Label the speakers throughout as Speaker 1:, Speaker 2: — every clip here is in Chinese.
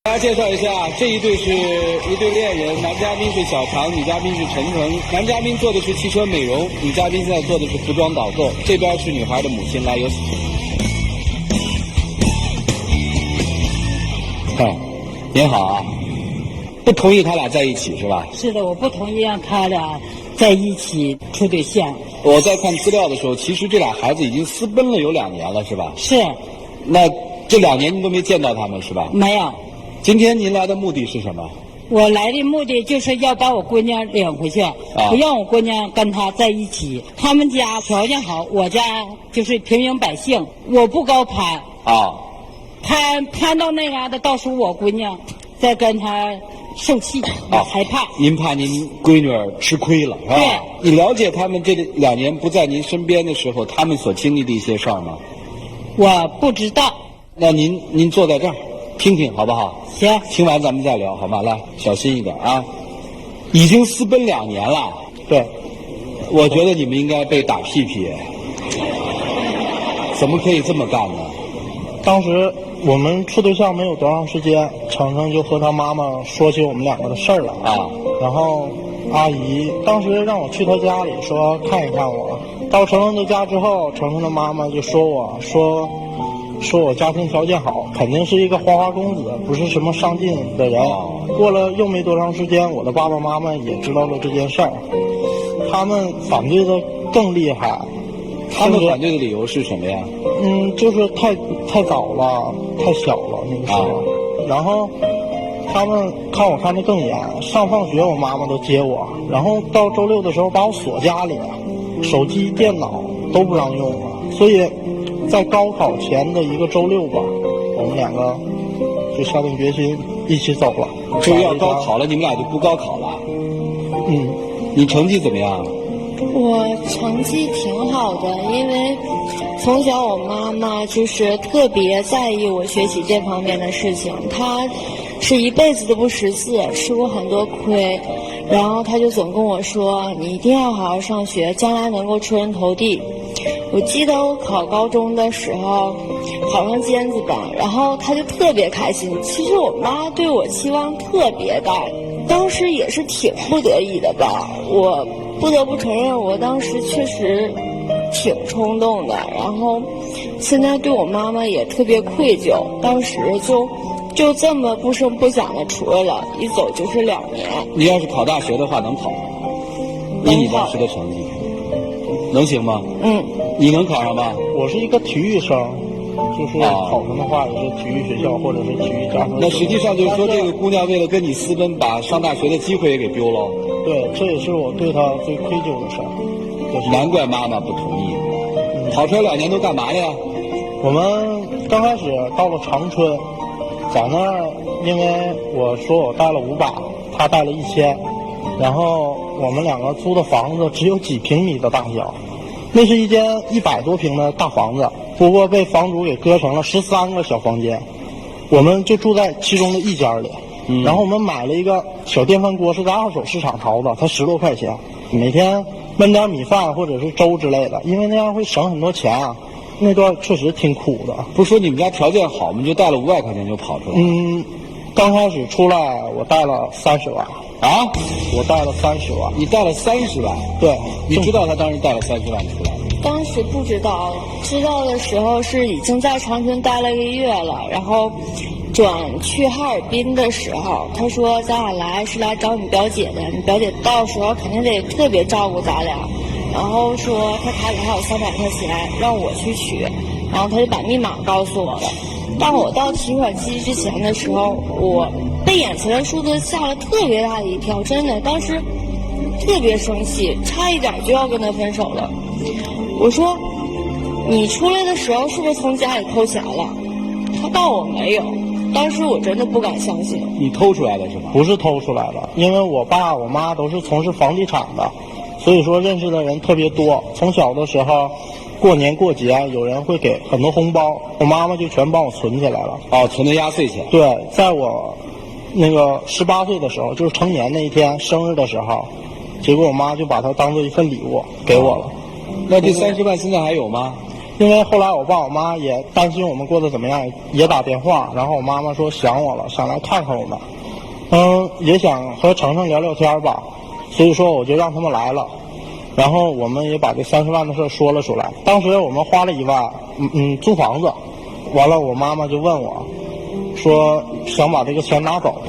Speaker 1: 大家介绍一下，这一对是一对恋人，男嘉宾是小常，女嘉宾是陈诚。男嘉宾做的是汽车美容，女嘉宾现在做的是服装导购。这边是女孩的母亲，来有请。您好啊，不同意他俩在一起是吧？
Speaker 2: 是的，我不同意让他俩在一起处对象。
Speaker 1: 我在看资料的时候，其实这俩孩子已经私奔了有2年了，是吧？
Speaker 2: 是。
Speaker 1: 那这2年您都没见到他们是吧？
Speaker 2: 没有。
Speaker 1: 今天您来的目的是什么？
Speaker 2: 我来的目的就是要把我姑娘领回去，不让我姑娘跟他在一起。他们家条件好，我家就是平民百姓，我不高攀。攀到那嘎达，到时候我姑娘再跟他受气，我害怕。
Speaker 1: 您怕您闺女儿吃亏了，是吧？
Speaker 2: 对。
Speaker 1: 你了解他们这2年不在您身边的时候，他们所经历的一些事儿吗？
Speaker 2: 我不知道。
Speaker 1: 那您坐在这儿，听听好不好？
Speaker 2: 行。
Speaker 1: 听完咱们再聊，好吗？来，小心一点啊！已经私奔2年了。
Speaker 3: 对。
Speaker 1: 我觉得你们应该被打屁屁。怎么可以这么干呢？
Speaker 3: 当时我们处对象没有多长时间，程程就和他妈妈说起我们2个的事儿了然后阿姨当时让我去他家里说看一看我。到程程的家之后，程程的妈妈就说我家庭条件好，肯定是一个花花公子，不是什么上进的人。过了又没多长时间，我的爸爸妈妈也知道了这件事儿，他们反对的更厉害。
Speaker 1: 他们反对的理由是什么呀？
Speaker 3: 就是太早了，太小了那个时候。然后他们看我看得更严，上放学我妈妈都接我，然后到周6的时候把我锁家里，手机、电脑都不让用了。所以在高考前的一个周6吧，我们2个就下定决心一起走了。
Speaker 1: 就要高考了，你们俩就不高考了？你成绩怎么样？
Speaker 4: 我成绩挺好的，因为从小我妈妈就是特别在意我学习这方面的事情，她是一辈子都不识字，吃过很多亏，然后她就总跟我说你一定要好好上学，将来能够出人头地。我记得我考高中的时候考上尖子班，然后她就特别开心。其实我妈对我期望特别大，当时也是挺不得已的吧，我不得不承认我当时确实挺冲动的，然后现在对我妈妈也特别愧疚，当时就这么不声不响的出来了，一走就是2年。
Speaker 1: 你要是考大学的话能考吗？以你当时的成绩能行吗？你能考上吗？
Speaker 3: 我是一个体育生，就是考上的话也是体育学校或者是体育加分。
Speaker 1: 那实际上就是说，这个姑娘为了跟你私奔，把上大学的机会也给丢了。
Speaker 3: 对，这也是我对她最愧疚的事儿。
Speaker 1: 难怪妈妈不同意。跑车2年都干嘛呀？
Speaker 3: 我们刚开始到了长春，在那儿，因为我说我带了500，他带了1000，然后我们2个租的房子只有几平米的大小，那是一间100多平的大房子，不过被房主给割成了13个小房间，我们就住在其中的一间里。然后我们买了一个小电饭锅，是在二手市场淘的，才10多块钱，每天焖点米饭或者是粥之类的，因为那样会省很多钱啊。那段确实挺苦的。
Speaker 1: 不是说你们家条件好，我们就带了500块钱就跑出来了。
Speaker 3: 刚开始出来我带了30万。我带了30万。
Speaker 1: 你带了30万？对。你知道他当时带了30万出来？
Speaker 4: 当时不知道，知道的时候是已经在长春待了1个月了，然后转去哈尔滨的时候，他说咱俩来是来找你表姐的，你表姐到时候肯定得特别照顾咱俩，然后说他卡里还有300块钱让我去取，然后他就把密码告诉我了。当我到提款机之前的时候，我被眼前的数字吓了特别大的一跳，真的，当时特别生气，差一点就要跟他分手了。我说你出来的时候是不是从家里偷钱了？他告我没有，当时我真的不敢相信。
Speaker 1: 你偷出来的是吗？
Speaker 3: 不是偷出来的，因为我爸我妈都是从事房地产的，所以说认识的人特别多。从小的时候过年过节有人会给很多红包，我妈妈就全帮我存起来了。
Speaker 1: 存的压岁钱。
Speaker 3: 对，在我那个18岁的时候，就是成年那一天生日的时候，结果我妈就把它当做一份礼物给我了。
Speaker 1: 那这30万现在还有吗？
Speaker 3: 因为后来我爸我妈也担心我们过得怎么样，也打电话，然后我妈妈说想我了，想来看看我们，也想和程程聊聊天吧，所以说我就让他们来了，然后我们也把这30万的事说了出来。当时我们花了1万，租房子，完了我妈妈就问我，说想把这个钱拿走，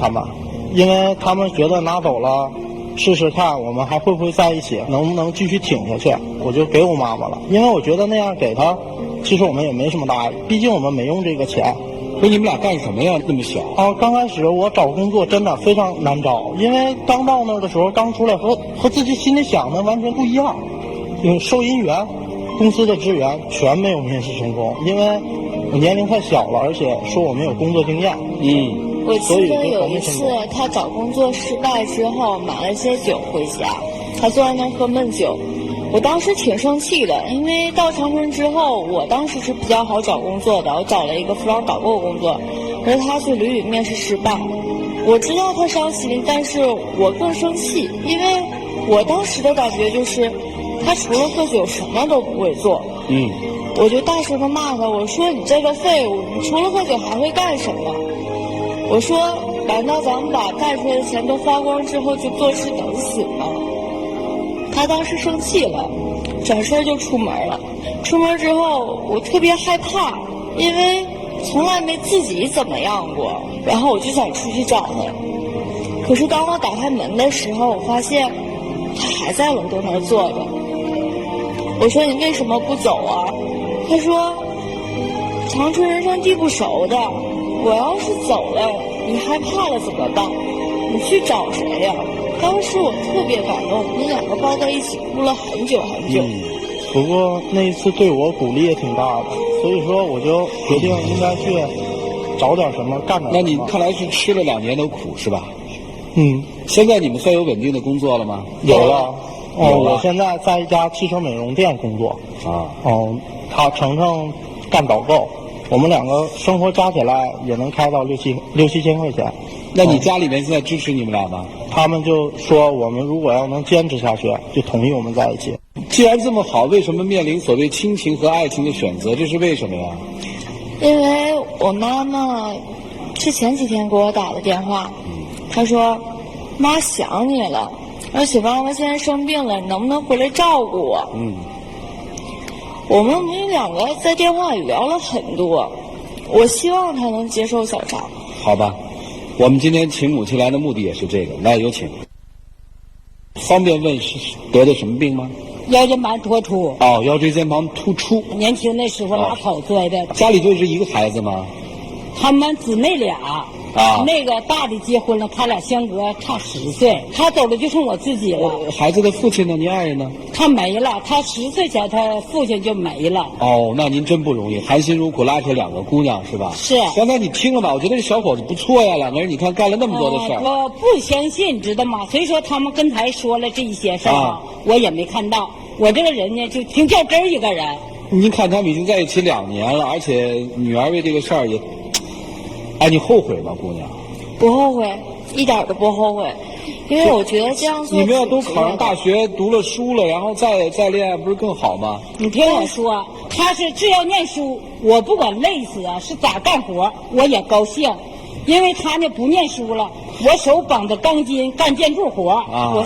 Speaker 3: 因为他们觉得拿走了，试试看我们还会不会在一起，能不能继续挺下去。我就给我妈妈了，因为我觉得那样给她，其实我们也没什么大碍，毕竟我们没用这个钱。
Speaker 1: 说你们俩干什么呀？那么小？
Speaker 3: 刚开始我找工作真的非常难找，因为刚到那儿的时候，刚出来和自己心里想的完全不一样。收银员、公司的职员全没有面试成功，因为我年龄太小了，而且说我没有工作经验。
Speaker 4: 我记得有一次他找工作失败之后，买了些酒回家，他坐在那儿喝闷酒。我当时挺生气的，因为到长春之后，我当时是比较好找工作的，我找了一个服装导购工作，可是他去旅面试失败。我知道他伤心，但是我更生气，因为我当时的感觉就是他除了喝酒什么都不会做。我就大声的骂他，我说你这个废物，你除了喝酒还会干什么？我说难道咱们把带出来的钱都花光之后就坐吃等死吗？他当时生气了，转身就出门了。出门之后我特别害怕，因为从来没自己怎么样过，然后我就想出去找他。可是当我打开门的时候，我发现他还在楼栋那儿坐着。我说你为什么不走啊？他说长春人生地不熟的，我要是走了你害怕了怎么办？你去找谁呀？当时我特别感动，我们2个抱在一起哭了很久很久。
Speaker 3: 不过那一次对我鼓励也挺大的，所以说我就决定应该去找点什么干点什么。
Speaker 1: 那你看来是吃了2年的苦是吧？
Speaker 3: 现
Speaker 1: 在你们算有稳定的工作了吗？
Speaker 3: 有了。我现在在一家汽车美容店工作。他程程干导购，我们2个生活加起来也能开到6、7千块钱。
Speaker 1: 那你家里面现在支持你们俩吗？
Speaker 3: 他们就说我们如果要能坚持下去，就同意我们在一起。
Speaker 1: 既然这么好，为什么面临所谓亲情和爱情的选择？这是为什么呀？
Speaker 4: 因为我妈妈是前几天给我打的电话，她说妈想你了，而且妈妈现在生病了，你能不能回来照顾我？我们2个在电话里聊了很多，我希望她能接受小常。
Speaker 1: 好吧，我们今天请母亲来的目的也是这个。来，有请。方便问是得的什么病吗？
Speaker 2: 腰间盘突出。
Speaker 1: 腰椎间盘突出。
Speaker 2: 年轻的时候拉跑摔的。
Speaker 1: 家里就是一个孩子吗？
Speaker 2: 他们姊妹俩。那个大的结婚了，他俩相隔差10岁，他走了就剩我自己了。
Speaker 1: 孩子的父亲呢？您爱人呢？
Speaker 2: 他没了，他10岁前他父亲就没了。
Speaker 1: 那您真不容易，含辛茹苦拉扯2个姑娘是吧？
Speaker 2: 是。
Speaker 1: 刚才你听了吧？我觉得这小伙子不错呀，2个人你看干了那么多的事儿。
Speaker 2: 我不相信，知道吗？所以说他们跟台说了这一些事儿，我也没看到。我这个人呢，就挺较真儿一个人。
Speaker 1: 您看他们已经在一起2年了，而且女儿为这个事儿也，你后悔吗，姑娘？
Speaker 4: 不后悔，一点都不后悔，因为我觉得这样做。
Speaker 1: 你们要都考上大学，读了书了，然后再恋爱，不是更好吗？
Speaker 2: 你听我说，他是只要念书，我不管累死啊，是咋干活，我也高兴，因为他呢不念书了，我手绑着钢筋干建筑活，我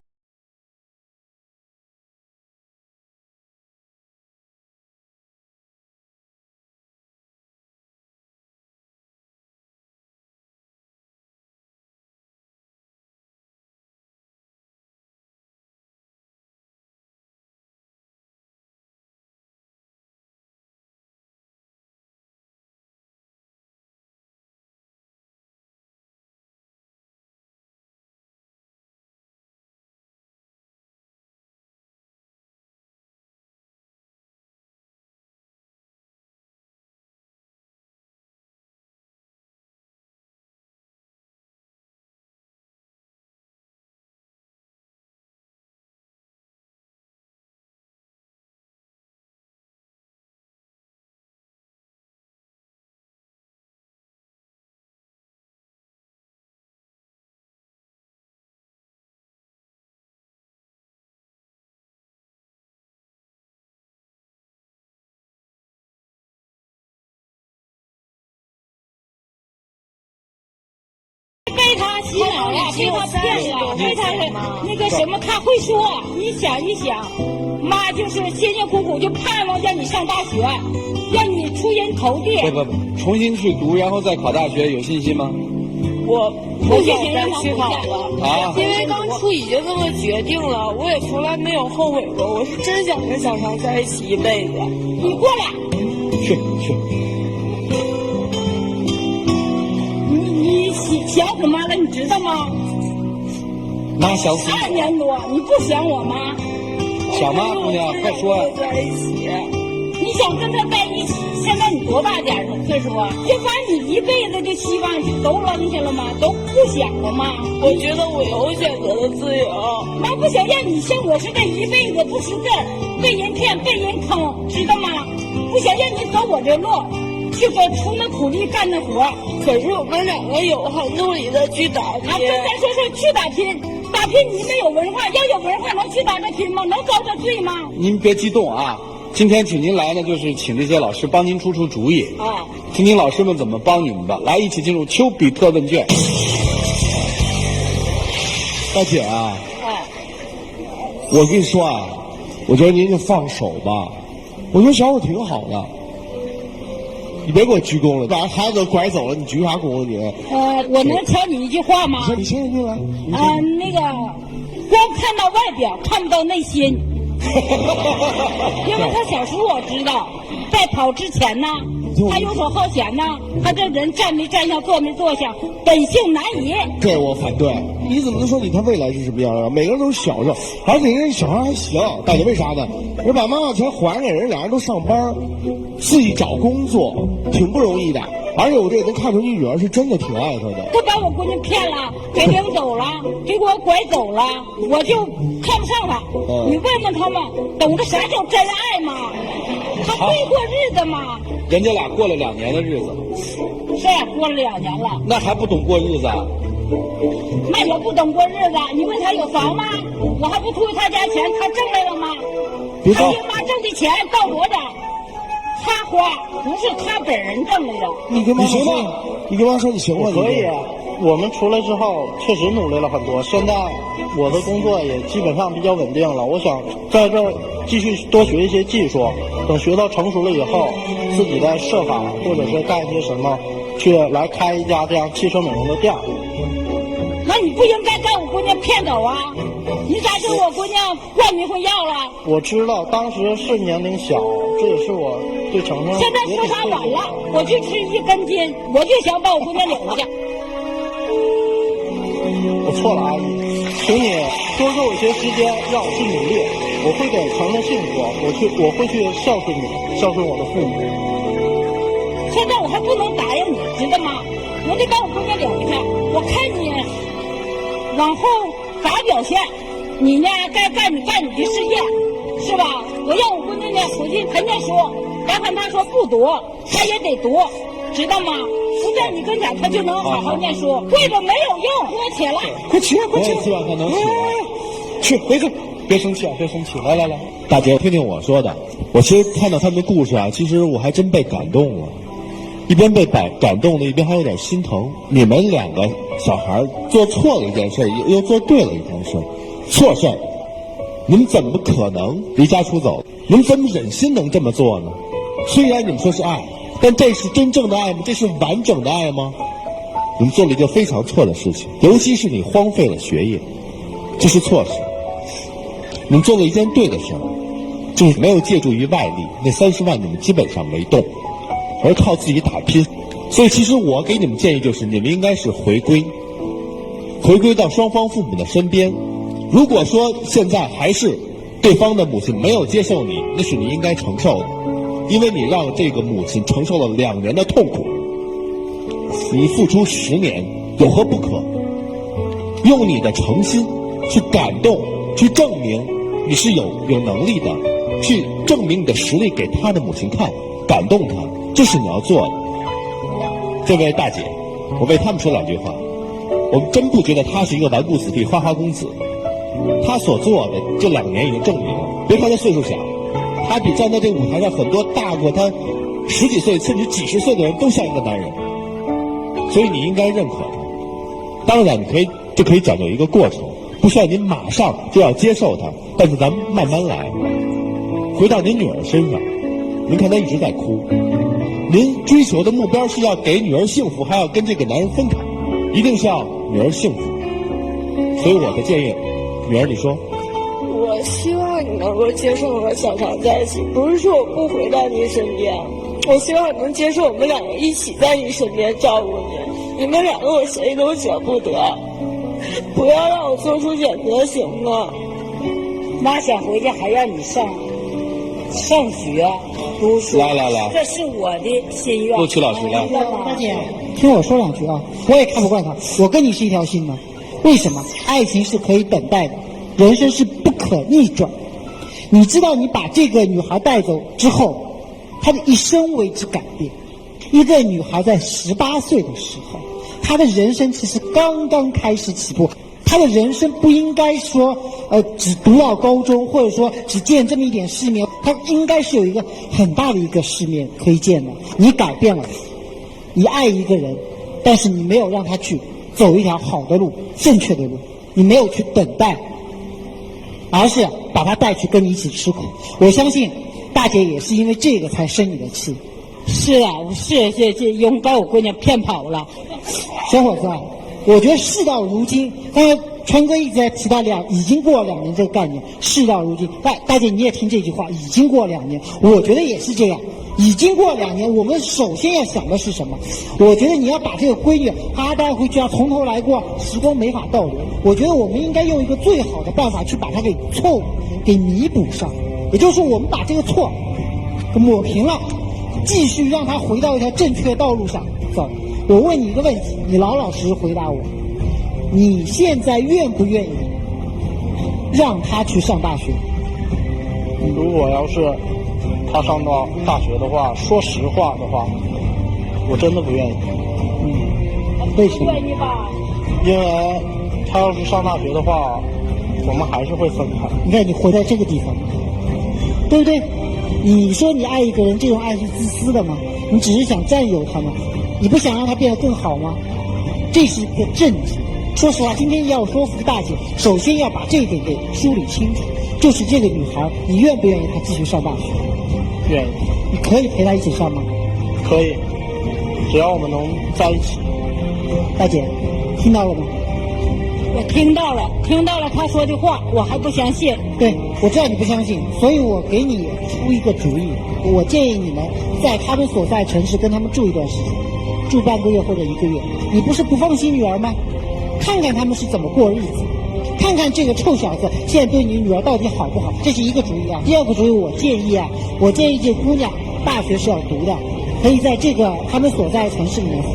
Speaker 2: 被他洗脑了，被他骗了，被他那个什么，他会说。你想一想，妈就是辛辛苦苦就盼望让你上大学，让你出人头地。
Speaker 1: 不，重新去读，然后再考大学，有信心吗？
Speaker 4: 我不想再去考了
Speaker 1: 啊，
Speaker 4: 因为当初已经这么决定了，我也从来没有后悔过。我是真想跟小常在一起一辈子。
Speaker 2: 你过来，
Speaker 1: 去。
Speaker 2: 你想我妈了，你知道吗？
Speaker 1: 妈想死
Speaker 2: 2年多，你不想我吗？
Speaker 1: 想吗，姑娘？快说呀！
Speaker 4: 在一起。
Speaker 2: 你想跟他在一起？现在你多大点了岁数啊？就把你一辈子的希望都扔下了吗？都不想了吗？
Speaker 4: 我觉得我有选择的自由。
Speaker 2: 妈不想让你像我似的，一辈子不识字，被人骗，被人坑，知道吗？不想让你走我这路，去出那苦力干那活。
Speaker 4: 可是我们2个有很努力的去打拼。
Speaker 2: 啊，再说去打拼，打拼你没有文化，要有文化能去打这拼吗？能遭这罪吗？
Speaker 1: 您别激动啊！今天请您来呢，就是请这些老师帮您出主意
Speaker 2: 啊，
Speaker 1: 听听老师们怎么帮你们的。来，一起进入丘比特问卷。
Speaker 5: 大姐啊，
Speaker 2: 哎，
Speaker 5: 我跟你说啊，我觉得您就放手吧。我觉得小伙挺好的，你别给我鞠躬了，把孩子拐走了，你鞠啥躬啊你？
Speaker 2: 我能挑你一句话吗？
Speaker 5: 你先进来。
Speaker 2: 那个，光看到外表，看不到内心。因为他小时候我知道，在跑之前呢，他游手好闲呢，他这人站没站相，坐没坐相，本性难移。
Speaker 5: 这我反对。你怎么能说他未来是什么样啊？每个人都是小时候，而且人家小孩还行。大姐为啥呢？人把妈妈钱还给人，俩人都上班，自己找工作，挺不容易的。而且我这也能看出你女儿是真的挺爱他的。
Speaker 2: 他把我闺女骗了，给领走了，给我拐走了，我就看不上他。你问问他们，懂得啥叫真爱吗？他会过日子吗？
Speaker 1: 人家俩过了2年的日子。
Speaker 2: 是过了2年了。
Speaker 1: 那还不懂过日子啊？
Speaker 2: 那也不懂过日子。你问他有房吗？我还不图他家钱，他挣来了吗？他爹妈挣的钱到我这儿。他花不是他本人挣来的。
Speaker 5: 你跟妈说，你跟妈说你行吗？
Speaker 3: 可以。我们出来之后确实努力了很多，现在我的工作也基本上比较稳定了。我想在这儿继续多学一些技术，等学到成熟了以后，自己再设法或者是干一些什么，去来开一家这样汽车美容的店。
Speaker 2: 那你不应该把我姑娘骗走啊！你咋跟我姑娘换迷魂药了？
Speaker 3: 我知道当时是年龄小，这也是我对程程。
Speaker 2: 现在说啥晚了？我去吃1根筋，我就想把我姑娘领回去。
Speaker 3: 我错了，阿姨，请你多给我一些时间，让我去努力。我会给程程幸福，我会去孝顺你，孝顺我的父母。
Speaker 2: 现在我还不能答应你，知道吗？我得把我姑娘领回去。我看你往后咋表现，你呢该干你的事业，是吧？我让我姑娘呢回去她念书，别看她说不读，她也得读，知道吗？不在你跟前，她就能好好念书。跪着没有用，给我起来！
Speaker 1: 快起来，快起来！
Speaker 5: 希望她能起来。
Speaker 1: 去回去，别生气啊，别生气！来，
Speaker 5: 大姐，听听我说的。我其实看到他们的故事啊，其实我还真被感动了。一边被感动了，一边还有点心疼。你们2个小孩做错了一件事，又做对了一件事，错事儿，你们怎么可能离家出走？你们怎么忍心能这么做呢？虽然你们说是爱，但这是真正的爱吗？这是完整的爱吗？你们做了一个非常错的事情，尤其是你荒废了学业，这是错事。你们做了一件对的事儿，就是没有借助于外力，那30万你们基本上没动。而靠自己打拼，所以其实我给你们建议就是，你们应该是回归到双方父母的身边。如果说现在还是对方的母亲没有接受你，那是你应该承受的，因为你让这个母亲承受了2年的痛苦，你付出10年，有何不可？用你的诚心去感动，去证明你是有能力的，去证明你的实力给他的母亲看，感动他。这是你要做的。这位大姐，我为他们说2句话。我们真不觉得他是一个纨绔子弟、花花公子。他所做的这2年已经证明了，别看他岁数小，他比站在这个舞台上很多大过他10几岁甚至几十岁的人都像一个男人。所以你应该认可他，当然就可以讲究一个过程，不需要您马上就要接受它，但是咱们慢慢来。回到您女儿身上，您看她一直在哭，您追求的目标是要给女儿幸福，还要跟这个男人分开，一定是要女儿幸福。所以我的建议，女儿你说，
Speaker 4: 我希望你能够接受和小常在一起，不是说我不回到你身边，我希望你能接受我们两个一起在你身边照顾你，你们两个我谁都舍不得，不要让我做出选择行吗？
Speaker 2: 妈想回去还让你上学读书，
Speaker 1: 来，
Speaker 2: 这是我的心愿。
Speaker 1: 陆琪老师来，
Speaker 6: 大姐，听我说两句啊，我也看不惯他，我跟你是一条心吗？为什么？爱情是可以等待的，人生是不可逆转。你知道，你把这个女孩带走之后，她的一生为之改变。一个女孩在18岁的时候，她的人生其实刚刚开始起步。她的人生不应该说，只读到高中，或者说只见这么一点世面，她应该是有一个很大的一个世面可以见的。你改变了，你爱一个人，但是你没有让他去走一条好的路，正确的路，你没有去等待，而是把他带去跟你一起吃苦。我相信大姐也是因为这个才生你的气。
Speaker 2: 是啊，这用把我姑娘骗跑了。
Speaker 6: 小伙子啊，我觉得事到如今，刚才川哥一直在提到已经过了2年这个概念，事到如今，大姐你也听这句话，已经过2年，我觉得也是这样。已经过2年，我们首先要想的是什么？我觉得你要把这个闺女她带回去，要从头来过，时光没法倒流。我觉得我们应该用一个最好的办法去把它给错误给弥补上，也就是说，我们把这个错给抹平了，继续让她回到一条正确的道路上走。我问你一个问题，你老老实实回答我：你现在愿不愿意让她去上大学？
Speaker 3: 如果要是他上到大学的话，说实话的话，我真的不愿意。
Speaker 6: 为什么？
Speaker 3: 因为他要是上大学的话，我们还是会分开。
Speaker 6: 你看，你活在这个地方，对不对？你说你爱一个人，这种爱是自私的吗？你只是想占有他吗？你不想让他变得更好吗？这是一个正题。说实话，今天要说服大姐，首先要把这一点给梳理清楚，就是这个女孩，你愿不愿意她继续上大学？
Speaker 3: 愿意。
Speaker 6: 你可以陪她一起上吗？
Speaker 3: 可以，只要我们能在一起。
Speaker 6: 大姐，听到了吗？
Speaker 2: 我听到了他说的话，我还不相信。
Speaker 6: 对，我知道你不相信，所以我给你出一个主意，我建议你们在他们所在城市跟他们住一段时间，住半个月或者1个月。你不是不放心女儿吗？看看他们是怎么过日子，看看这个臭小子现在对你女儿到底好不好，这是一个主意啊。第二个主意，我建议这姑娘大学是要读的，可以在这个他们所在的城市里面读，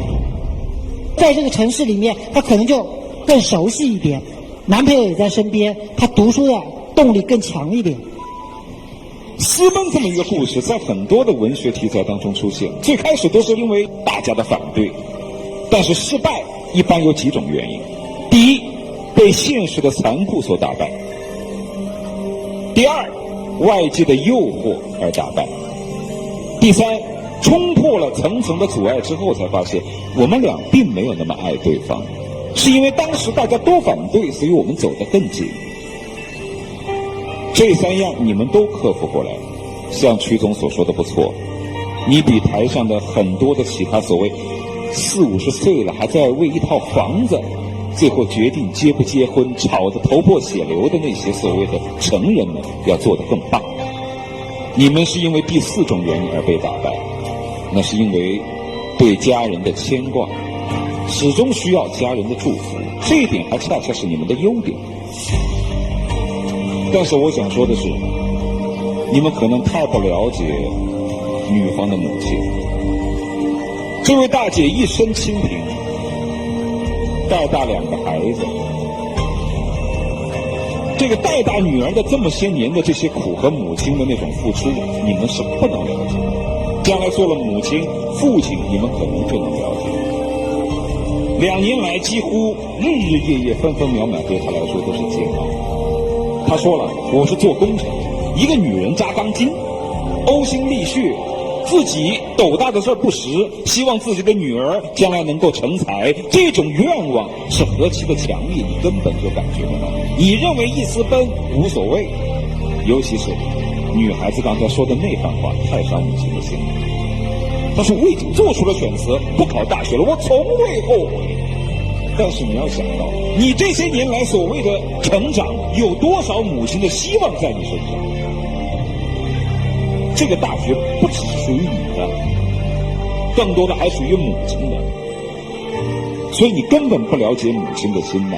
Speaker 6: 在这个城市里面，她可能就更熟悉一点，男朋友也在身边，她读书的动力更强一点。
Speaker 7: 私奔这么一个故事，在很多的文学题材当中出现，最开始都是因为大家的反对，但是失败一般有几种原因：第一，被现实的残酷所打败；第二，外界的诱惑而打败；第三，冲破了层层的阻碍之后，才发现我们俩并没有那么爱对方，是因为当时大家都反对，所以我们走得更近。这3样你们都克服过来，像曲总所说的不错，你比台上的很多的其他所谓40、50岁了还在为一套房子最后决定结不结婚吵得头破血流的那些所谓的成人们要做得更棒。你们是因为第4种原因而被打败，那是因为对家人的牵挂，始终需要家人的祝福，这一点还恰恰是你们的优点。但是我想说的是，你们可能太不了解女方的母亲。这位大姐一身清贫，带大2个孩子，这个带大女儿的这么些年的这些苦和母亲的那种付出，你们是不能了解。将来做了母亲、父亲，你们可能就能了解。2年来，几乎日日夜夜、分分秒秒，对她来说都是煎熬。她说了，我是做工程，一个女人扎钢筋，呕心沥血，自己斗大的事儿不实，希望自己的女儿将来能够成才，这种愿望是何其的强烈，你根本就感觉不到。你认为一私奔无所谓，尤其是女孩子刚才说的那番话，太伤母亲的心了。但是我已经做出了选择，不考大学了，我从未后悔。但是你要想到，你这些年来所谓的成长，有多少母亲的希望在你身上？这个大学不只是属于你的，更多的还属于母亲的。所以你根本不了解母亲的心呐。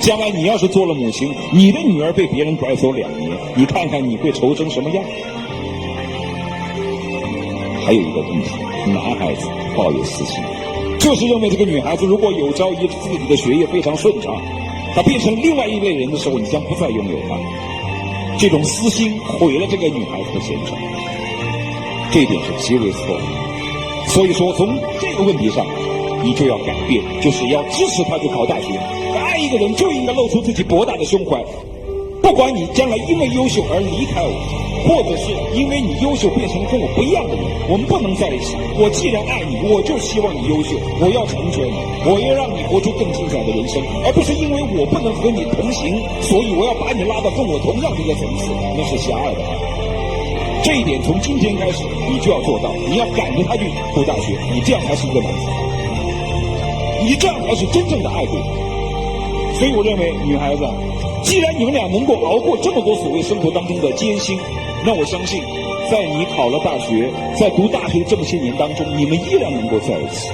Speaker 7: 将来你要是做了母亲，你的女儿被别人拐走2年，你看看你会愁成什么样？还有一个问题，男孩子抱有私心，就是认为这个女孩子如果有朝一日自己的学业非常顺畅，她变成另外一类人的时候，你将不再拥有她。这种私心毁了这个女孩子的前程，这一点是极为错误。所以说，从这个问题上，你就要改变，就是要支持她去考大学。爱一个人就应该露出自己博大的胸怀，不管你将来因为优秀而离开我，或者是因为你优秀变成跟我不一样的人，我们不能在一起。我既然爱你，我就希望你优秀，我要成全你，我要让你活出更精彩的人生，而不是因为我不能和你同行，所以我要把你拉到跟我同样的一个层次，那是狭隘的爱。这一点从今天开始你就要做到，你要赶着他去读大学，你这样才是一个男子，你这样才是真正的爱对方。所以我认为女孩子，既然你们俩能够熬过这么多所谓生活当中的艰辛，那我相信在你考了大学，在读大学这么些年当中，你们依然能够在一起。